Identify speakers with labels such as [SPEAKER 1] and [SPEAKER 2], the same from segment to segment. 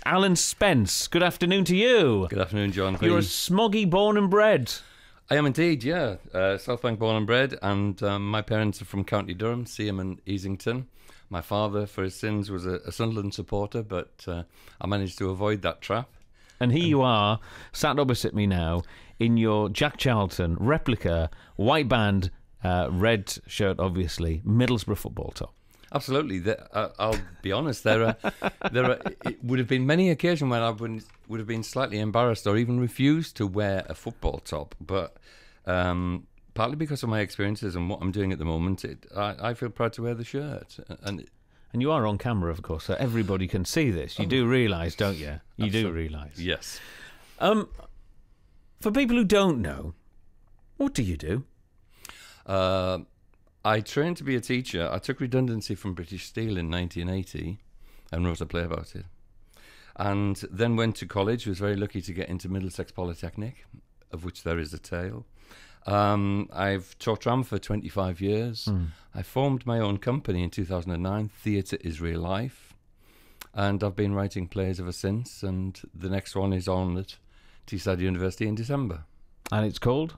[SPEAKER 1] Alan Spence, good afternoon to you.
[SPEAKER 2] Good afternoon, John.
[SPEAKER 1] You're a Smoggy born and bred.
[SPEAKER 2] I am indeed, yeah. South Bank born and bred, and my parents are from County Durham, Seaham and Easington. My father, for his sins, was a Sunderland supporter, but I managed to avoid that trap.
[SPEAKER 1] And here you are, sat opposite me now, in your Jack Charlton replica, white band, red shirt, obviously, Middlesbrough football top.
[SPEAKER 2] Absolutely. I'll be honest, it would have been many occasions when I would have been slightly embarrassed or even refused to wear a football top, but partly because of my experiences and what I'm doing at the moment, I feel proud to wear the shirt. And
[SPEAKER 1] you are on camera, of course, so everybody can see this. You do realise, don't you? You do realise.
[SPEAKER 2] Yes.
[SPEAKER 1] For people who don't know, what do you do?
[SPEAKER 2] I trained to be a teacher. I took redundancy from British Steel in 1980 and wrote a play about it. And then went to college, was very lucky to get into Middlesex Polytechnic, of which there is a tale. I've taught drama for 25 years. I formed my own company in 2009, Theatre is Real Life. And I've been writing plays ever since, and the next one is on at Teesside University in December.
[SPEAKER 1] And it's called?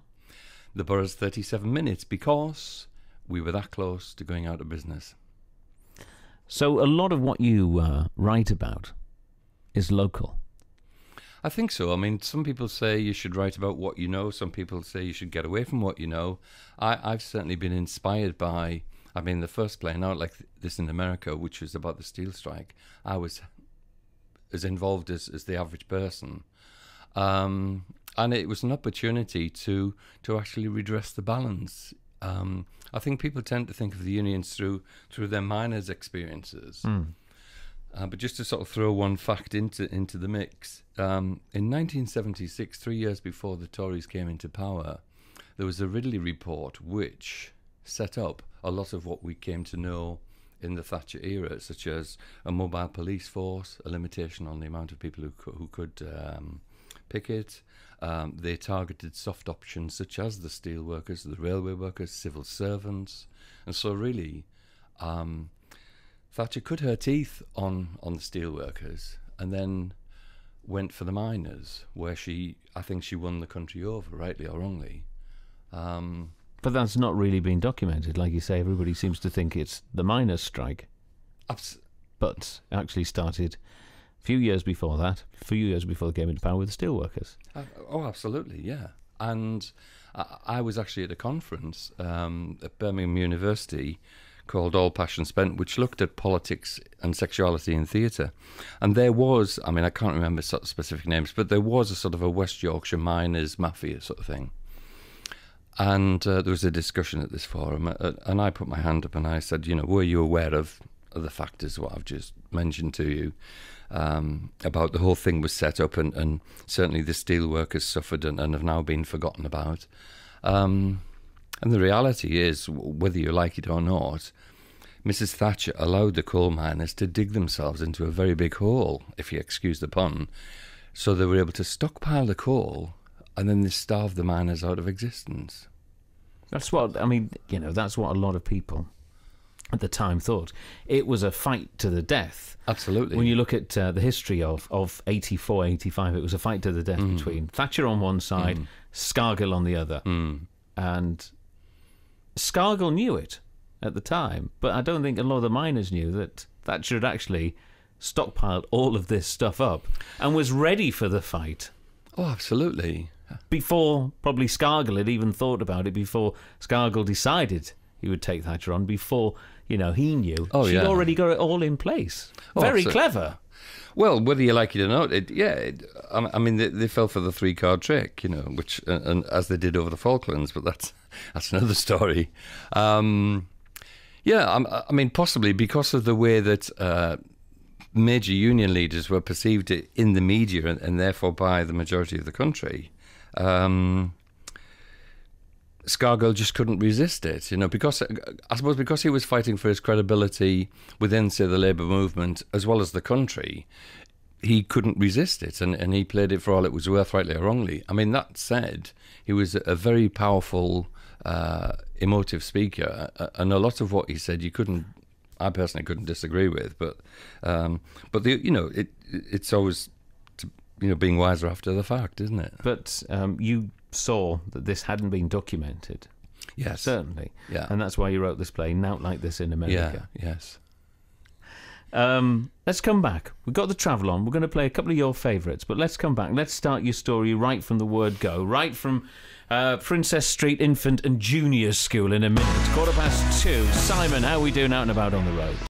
[SPEAKER 2] The Boro's 37 Minutes, because we were that close to going out of business.
[SPEAKER 1] So a lot of what you write about is local.
[SPEAKER 2] I think so. I mean, some people say you should write about what you know. Some people say you should get away from what you know. I've certainly been inspired by, I mean, the first play, Nowt like this in America, which was about the steel strike, I was as involved as the average person. And it was an opportunity to actually redress the balance. I think people tend to think of the unions through their miners' experiences. But just to sort of throw one fact into the mix, in 1976, 3 years before the Tories came into power, there was a Ridley report which set up a lot of what we came to know in the Thatcher era, such as a mobile police force, a limitation on the amount of people who could picket. They targeted soft options such as the steel workers, the railway workers, civil servants. And so really, Thatcher cut her teeth on the steel workers and then went for the miners, where I think she won the country over, rightly or wrongly.
[SPEAKER 1] But that's not really been documented. Like you say, everybody seems to think it's the miners' strike. But it actually started a few years before that, a few years before they came into power with the steelworkers.
[SPEAKER 2] Oh, absolutely, yeah. And I was actually at a conference at Birmingham University called All Passion Spent, which looked at politics and sexuality in theatre. And there was, I mean, I can't remember sort of specific names, but there was a sort of a West Yorkshire miners mafia sort of thing. And there was a discussion at this forum, and I put my hand up and I said, you know, were you aware of the factors, what I've just mentioned to you, about the whole thing was set up, and certainly the steel workers suffered and have now been forgotten about. And the reality is, whether you like it or not, Mrs. Thatcher allowed the coal miners to dig themselves into a very big hole, if you excuse the pun, so they were able to stockpile the coal, and then they starved the miners out of existence.
[SPEAKER 1] That's what, I mean, you know, that's what a lot of people at the time thought. It was a fight to the death.
[SPEAKER 2] Absolutely.
[SPEAKER 1] When you look at the history of 84, 85, it was a fight to the death between Thatcher on one side, Scargill on the other. And Scargill knew it at the time, but I don't think a lot of the miners knew that Thatcher had actually stockpiled all of this stuff up and was ready for the fight.
[SPEAKER 2] Oh, absolutely.
[SPEAKER 1] Before probably Scargill had even thought about it, before Scargill decided he would take Thatcher on, before, you know, he knew. She'd already got it all in place. Very clever.
[SPEAKER 2] Well, whether you like it or not, I mean, they fell for the three-card trick, you know, which, and as they did over the Falklands, but that's another story. I mean, possibly because of the way that major union leaders were perceived in the media and therefore by the majority of the country. Scargill just couldn't resist it, you know, because I suppose because he was fighting for his credibility within, say, the Labour movement as well as the country, he couldn't resist it, and he played it for all it was worth, rightly or wrongly. I mean, that said, he was a very powerful, emotive speaker, and a lot of what he said you couldn't I personally couldn't disagree with. But it's always being wiser after the fact, isn't it?
[SPEAKER 1] But you saw that this hadn't been documented.
[SPEAKER 2] Yes,
[SPEAKER 1] certainly.
[SPEAKER 2] Yeah,
[SPEAKER 1] and that's why you wrote this play, Nowt Like This in America.
[SPEAKER 2] Yeah. Yes.
[SPEAKER 1] Let's come back. We've got the travel on. We're going to play a couple of your favourites, but let's come back. Let's start your story right from the word go, right from Princess Street Infant and Junior School in a minute. 2:15. Simon, how are we doing out and about on the road?